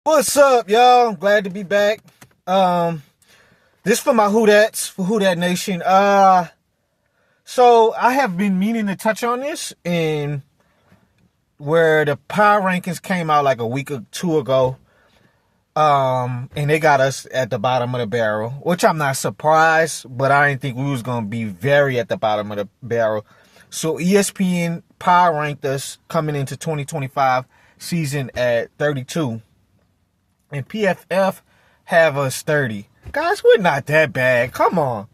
What's up, y'all? Glad to be back. This for my Who That's, for Who Dat Nation. So I have been meaning to touch on this, and where the power rankings came out like a week or two ago. And they got us at the bottom of the barrel, which I'm not surprised, but I didn't think we was gonna be very at the bottom of the barrel. So ESPN power ranked us coming into 2025 season at 32. And PFF have us 30. Guys, we're not that bad. Come on.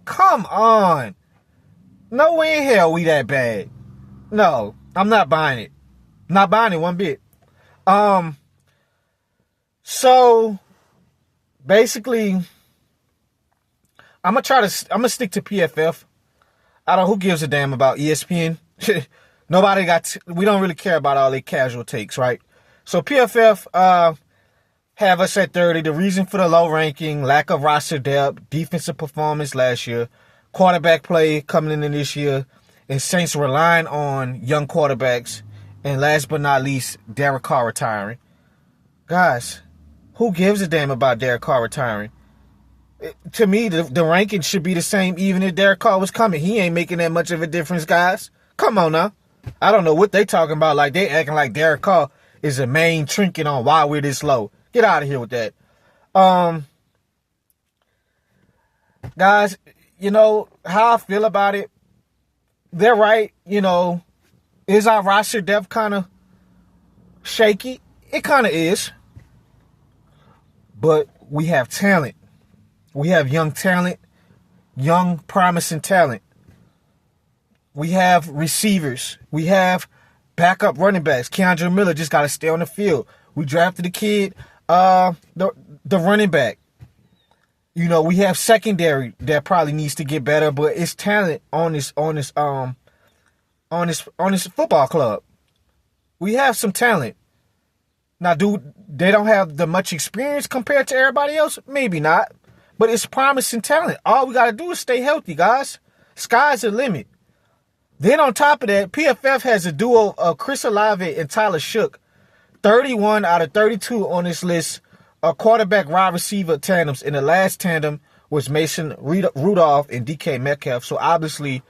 Come on. No way in hell we that bad. No, I'm not buying it. Not buying it one bit. So basically, I'm gonna stick to PFF. I don't know who gives a damn about ESPN. We don't really care about all their casual takes, right? So PFF, have us at 30. The reason for the low ranking, lack of roster depth, defensive performance last year, quarterback play coming in this year, and Saints relying on young quarterbacks, and last but not least, Derek Carr retiring. Guys, who gives a damn about Derek Carr retiring? To me, the ranking should be the same even if Derek Carr was coming. He ain't making that much of a difference, guys. Come on now. I don't know what they talking about. Like, they acting like Derek Carr is the main trinket on why we're this low. Get out of here with that. Guys, you know how I feel about it. They're right. Is our roster depth kind of shaky? It kind of is. But we have talent. We have young talent, young promising talent. We have receivers. We have backup running backs. Keandre Miller just got to stay on the field. We drafted a kid. The running back. We have secondary that probably needs to get better, but it's talent on this football club. We have some talent. Now, they don't have the much experience compared to everybody else? Maybe not. But it's promising talent. All we gotta do is stay healthy, guys. Sky's the limit. Then on top of that, PFF has a duo of Chris Olave and Tyler Shook. 31 out of 32 on this list are quarterback wide receiver tandems. And the last tandem was Mason Rudolph and DK Metcalf. So obviously,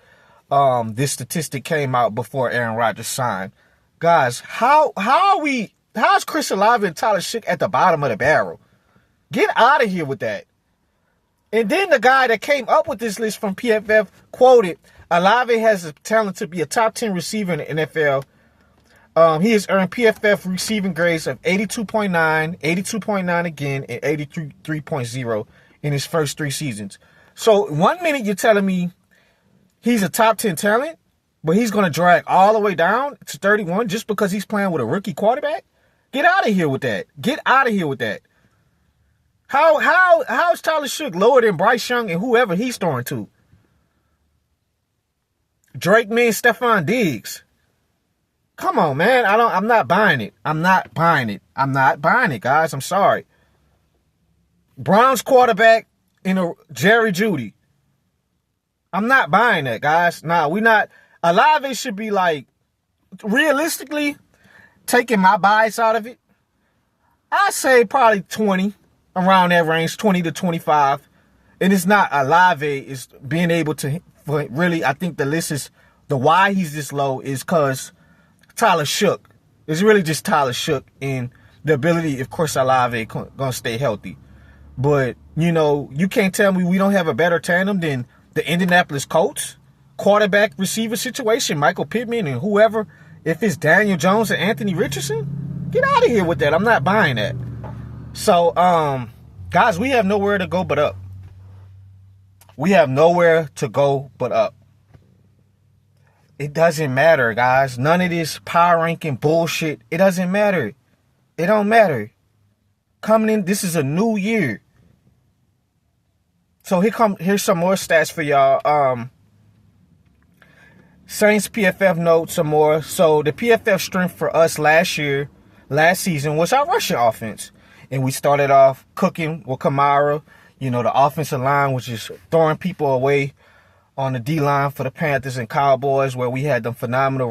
this statistic came out before Aaron Rodgers signed. Guys, how's Chris Olave and Tyler Shook at the bottom of the barrel? Get out of here with that. And then the guy that came up with this list from PFF quoted, Olave has the talent to be a top 10 receiver in the NFL. He has earned PFF receiving grades of 82.9, 82.9 again, and 83.0 in his first 3 seasons. So 1 minute you're telling me he's a top 10 talent, but he's going to drag all the way down to 31 just because he's playing with a rookie quarterback? Get out of here with that. Get out of here with that. How's Tyler Shook lower than Bryce Young and whoever he's throwing to? Drake May and Stephon Diggs. Come on, man. I'm not buying it. I'm not buying it, guys. I'm sorry. Browns quarterback Jerry Jeudy. I'm not buying that, guys. Nah, we not. Olave should be like, realistically, taking my bias out of it, I say probably 20, around that range, 20 to 25. And it's not Olave, it's being able to, really, I think the list is, the why he's this low is because Tyler Shook. It's really just Tyler Shook and the ability if Chris Olave gonna stay healthy. But, you can't tell me we don't have a better tandem than the Indianapolis Colts quarterback receiver situation, Michael Pittman and whoever. If it's Daniel Jones and Anthony Richardson, get out of here with that. I'm not buying that. So, guys, we have nowhere to go but up. We have nowhere to go but up. It doesn't matter, guys. None of this power ranking bullshit. It doesn't matter. It don't matter. Coming in, this is a new year. So here's some more stats for y'all. Saints PFF notes some more. So the PFF strength for us last season was our rushing offense. And we started off cooking with Kamara. The offensive line was just throwing people away on the D-line for the Panthers and Cowboys, where we had them phenomenal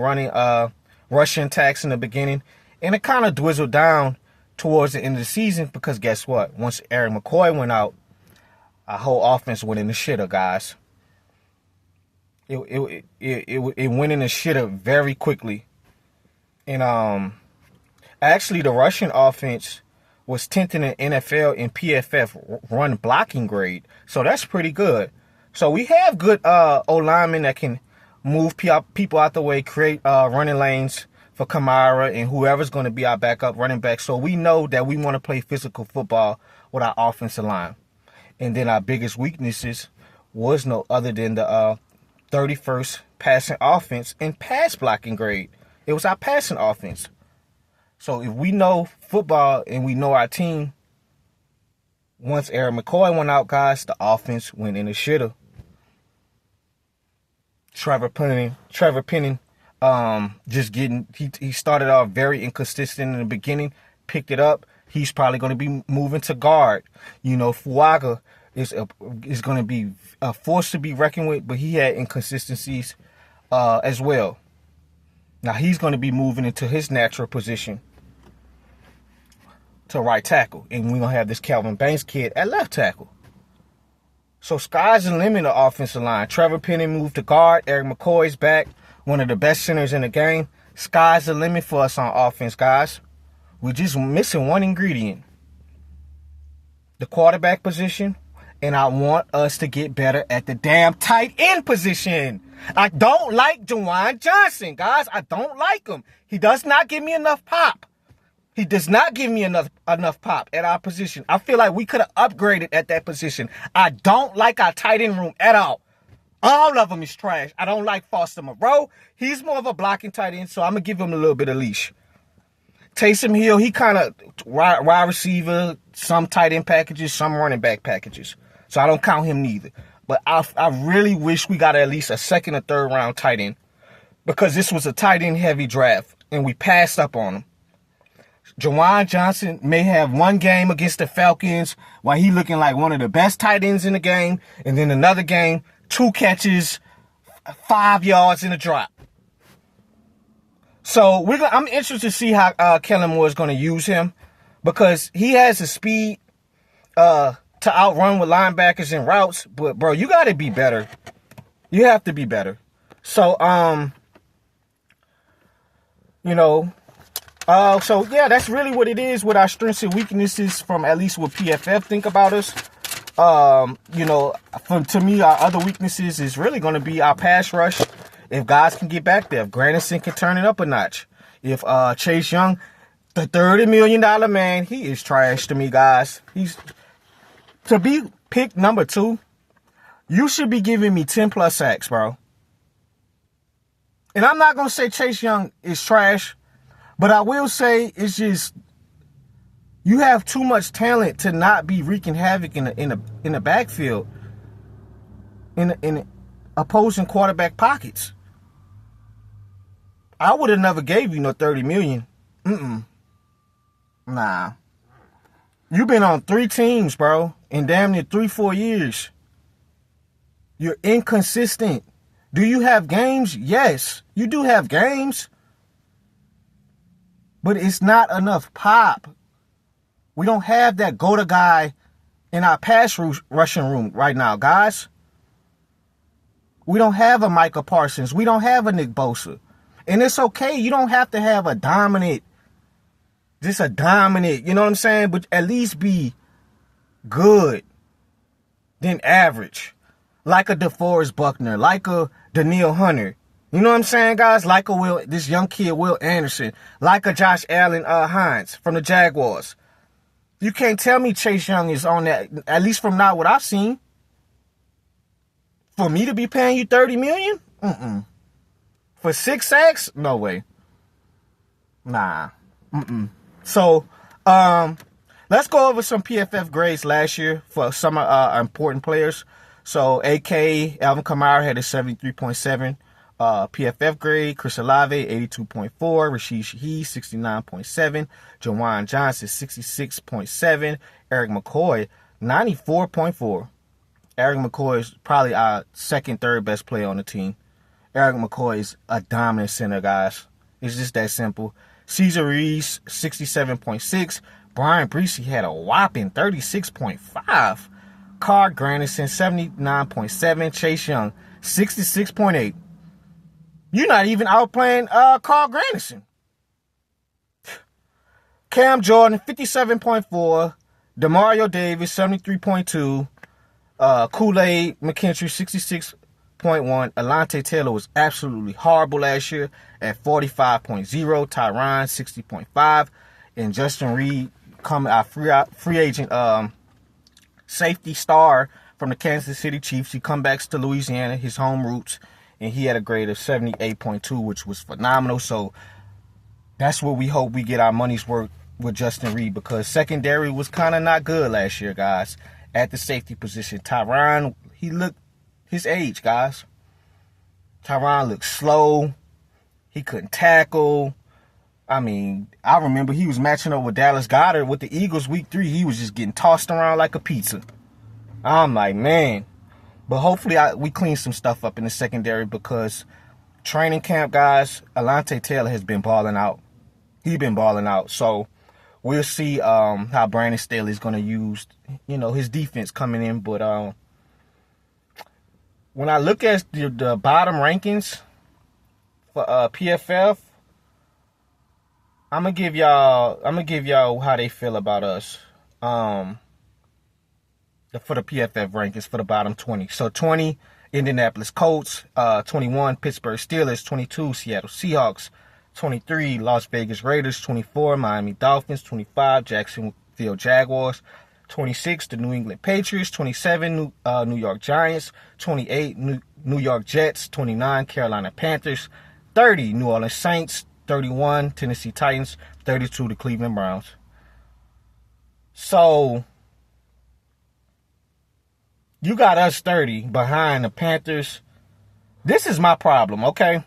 rushing attacks in the beginning. And it kind of dwizzled down towards the end of the season, because guess what? Once Eric McCoy went out, our whole offense went in the shitter, guys. It went in the shitter very quickly. And actually the Russian offense was 10th in the NFL in PFF run blocking grade. So that's pretty good. So we have good O-linemen that can move people out the way, create running lanes for Kamara and whoever's going to be our backup running back. So we know that we want to play physical football with our offensive line. And then our biggest weaknesses was no other than the 31st passing offense and pass blocking grade. It was our passing offense. So if we know football and we know our team, once Eric McCoy went out, guys, the offense went in the shitter. Trevor Penning, he started off very inconsistent in the beginning, picked it up. He's probably going to be moving to guard. Fuaga is going to be a force to be reckoned with, but he had inconsistencies as well. Now he's going to be moving into his natural position to right tackle, and we're going to have this Calvin Banks kid at left tackle. So sky's the limit of offensive line. Trevor Penning moved to guard. Eric McCoy's back, one of the best centers in the game. Sky's the limit for us on offense, guys. We're just missing one ingredient. The quarterback position. And I want us to get better at the damn tight end position. I don't like Juwan Johnson, guys. I don't like him. He does not give me enough pop. He does not give me enough pop at our position. I feel like we could have upgraded at that position. I don't like our tight end room at all. All of them is trash. I don't like Foster Moreau. He's more of a blocking tight end, so I'm going to give him a little bit of leash. Taysom Hill, he kind of wide receiver, some tight end packages, some running back packages. So I don't count him neither. But I really wish we got at least a second or third round tight end, because this was a tight end heavy draft and we passed up on him. Juwan Johnson may have one game against the Falcons while he looking like one of the best tight ends in the game, and then another game, 2 catches, 5 yards in a drop. So I'm interested to see how Kellen Moore is going to use him, because he has the speed to outrun with linebackers and routes. But bro, you got to be better. You have to be better. So so yeah, that's really what it is with our strengths and weaknesses from at least what PFF think about us. To me, our other weaknesses is really going to be our pass rush. If guys can get back there, if Granderson can turn it up a notch, if Chase Young, the $30 million man, he is trash to me, guys. He's to be picked number 2. You should be giving me 10 plus sacks, bro. And I'm not gonna say Chase Young is trash, but I will say it's just you have too much talent to not be wreaking havoc in the backfield, in opposing quarterback pockets. I would have never gave you no $30 million. Nah. You've been on 3 teams, bro, in damn near 3-4 years. You're inconsistent. Do you have games? Yes, you do have games. But it's not enough pop. We don't have that go-to guy in our pass rushing room right now, guys. We don't have a Micah Parsons. We don't have a Nick Bosa. And it's okay. You don't have to have a dominant, you know what I'm saying? But at least be good than average. Like a DeForest Buckner, like a Danielle Hunter. You know what I'm saying, guys? Like this young kid, Will Anderson. Like a Josh Allen Hines from the Jaguars. You can't tell me Chase Young is on that, at least from now what I've seen. For me to be paying you $30 million? For 6 sacks? No way. Nah. So, let's go over some PFF grades last year for some important players. So, AK, Alvin Kamara had a 73.7 PFF grade. Chris Olave, 82.4. Rashid Shaheed, 69.7. Juwan Johnson, 66.7. Eric McCoy, 94.4. Eric McCoy is probably our second, third best player on the team. Eric McCoy is a dominant center, guys. It's just that simple. Cesar Reese, 67.6. Brian Breesy had a whopping 36.5. Carl Granderson, 79.7. Chase Young, 66.8. You're not even outplaying Carl Granderson. Cam Jordan, 57.4. Demario Davis, 73.2. Kool-Aid McKinstry, 66.1. Alontae Taylor was absolutely horrible last year at 45.0. Tyron, 60.5. And Justin Reed, coming out free agent safety star from the Kansas City Chiefs. He comes back to Louisiana, his home roots, and he had a grade of 78.2, which was phenomenal. So that's what we hope we get our money's worth with Justin Reed, because secondary was kind of not good last year, guys, at the safety position. Tyron, he looked his age, guys. Tyron looked slow. He couldn't tackle. I mean, I remember he was matching up with Dallas Goedert with the Eagles week 3. He was just getting tossed around like a pizza. I'm like, man. But hopefully we clean some stuff up in the secondary, because training camp, guys, Alontae Taylor has been balling out. He's been balling out. So we'll see how Brandon Staley is going to use, his defense coming in. But when I look at the bottom rankings for PFF, I'm gonna give y'all how they feel about us. For the PFF rankings for the bottom 20. So 20, Indianapolis Colts. 21, Pittsburgh Steelers. 22, Seattle Seahawks. 23, Las Vegas Raiders. 24, Miami Dolphins. 25, Jacksonville Jaguars. 26, the New England Patriots. 27, New York Giants. 28, New York Jets. 29, Carolina Panthers. 30, New Orleans Saints. 31, Tennessee Titans. 32, the Cleveland Browns. So you got us 30 behind the Panthers. This is my problem, okay?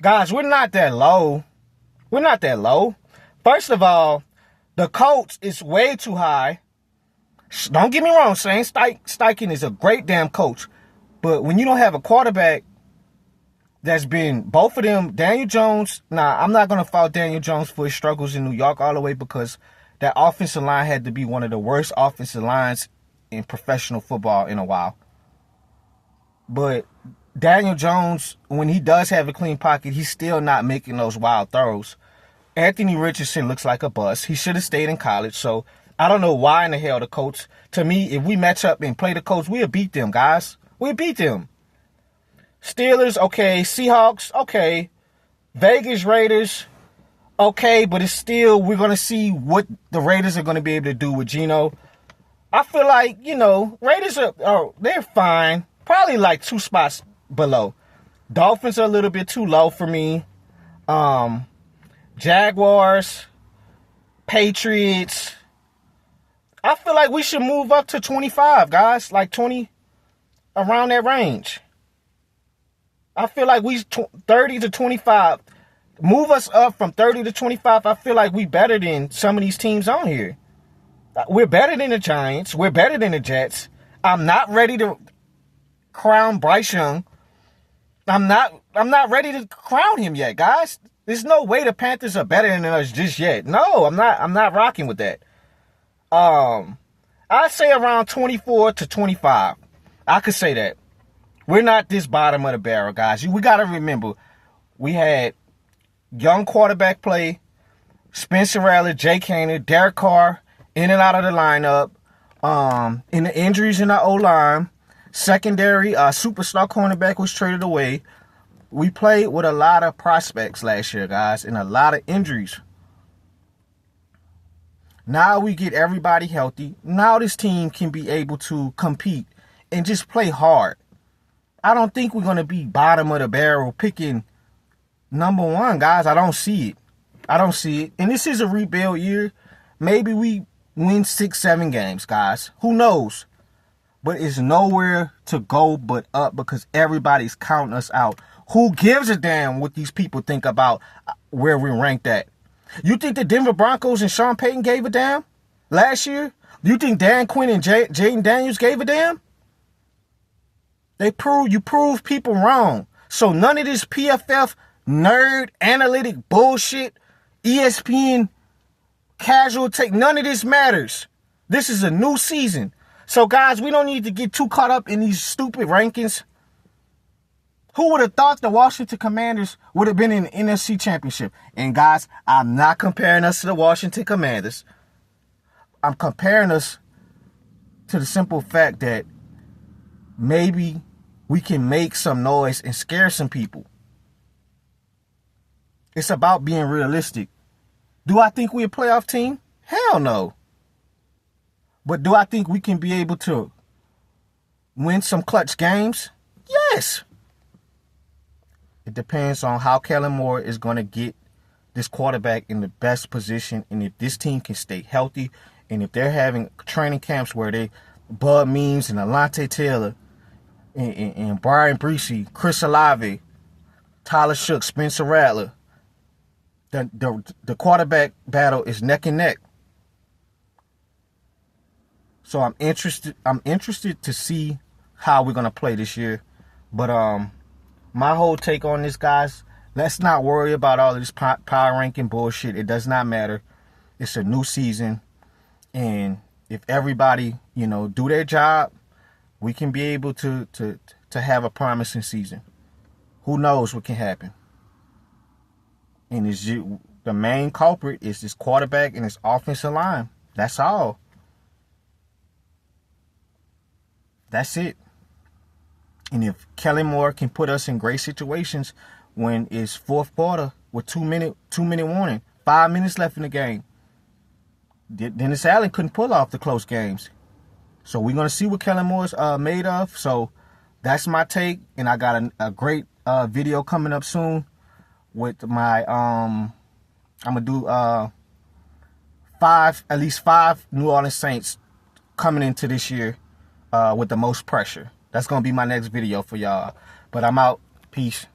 Guys, we're not that low. We're not that low. First of all, the Colts is way too high. Don't get me wrong, Shane Steichen is a great damn coach. But when you don't have a quarterback that's been, both of them, Daniel Jones, I'm not going to fault Daniel Jones for his struggles in New York all the way, because that offensive line had to be one of the worst offensive lines in professional football in a while. But Daniel Jones, when he does have a clean pocket, he's still not making those wild throws. Anthony Richardson looks like a bust. He should have stayed in college. So I don't know why in the hell the Colts, to me, if we match up and play the Colts, we'll beat them, guys. We'll beat them. Steelers, okay. Seahawks, okay. Vegas Raiders, okay. But it's still, we're going to see what the Raiders are going to be able to do with Geno. I feel like, Raiders they're fine. Probably like 2 spots below. Dolphins are a little bit too low for me. Jaguars, Patriots. I feel like we should move up to 25, guys. Like 20, around that range. I feel like we 30 to 25. Move us up from 30 to 25. I feel like we better than some of these teams on here. We're better than the Giants. We're better than the Jets. I'm not ready to crown Bryce Young. I'm not ready to crown him yet, guys. There's no way the Panthers are better than us just yet. No, I'm not rocking with that. I'd say around 24 to 25. I could say that. We're not this bottom of the barrel, guys. We got to remember, we had young quarterback play, Spencer Rattler, Jake Haener, Derek Carr, in and out of the lineup. In the injuries in the O-line, secondary, superstar cornerback was traded away. We played with a lot of prospects last year, guys, and a lot of injuries. Now we get everybody healthy. Now this team can be able to compete and just play hard. I don't think we're going to be bottom of the barrel picking number 1, guys. I don't see it. And this is a rebuild year. Maybe we win 6-7 games, guys. Who knows? But it's nowhere to go but up, because everybody's counting us out. Who gives a damn what these people think about where we're ranked at? You think the Denver Broncos and Sean Payton gave a damn last year? You think Dan Quinn and Jaden Daniels gave a damn? You prove people wrong. So none of this PFF nerd analytic bullshit ESPN casual take. None of this matters. This is a new season. So, guys, we don't need to get too caught up in these stupid rankings. Who would have thought the Washington Commanders would have been in the NFC Championship? And, guys, I'm not comparing us to the Washington Commanders. I'm comparing us to the simple fact that maybe we can make some noise and scare some people. It's about being realistic. Do I think we're a playoff team? Hell no. But do I think we can be able to win some clutch games? Yes. It depends on how Kellen Moore is going to get this quarterback in the best position, and if this team can stay healthy, and if they're having training camps where they Bud Means and Alante Taylor and Brian Breesy, Chris Olave, Tyler Shook, Spencer Rattler, the quarterback battle is neck and neck. So I'm interested to see how we're gonna play this year. But my whole take on this, guys, let's not worry about all of this power ranking bullshit. It does not matter. It's a new season, and if everybody, do their job, we can be able to have a promising season. Who knows what can happen? And the main culprit is this quarterback and this offensive line. That's all. That's it. And if Kellen Moore can put us in great situations when it's fourth quarter with 2 minute warning, 5 minutes left in the game, Dennis Allen couldn't pull off the close games. So we're going to see what Kellen Moore's made of. So that's my take. And I got a great video coming up soon with my, I'm going to do at least five New Orleans Saints coming into this year with the most pressure. That's going to be my next video for y'all. But I'm out. Peace.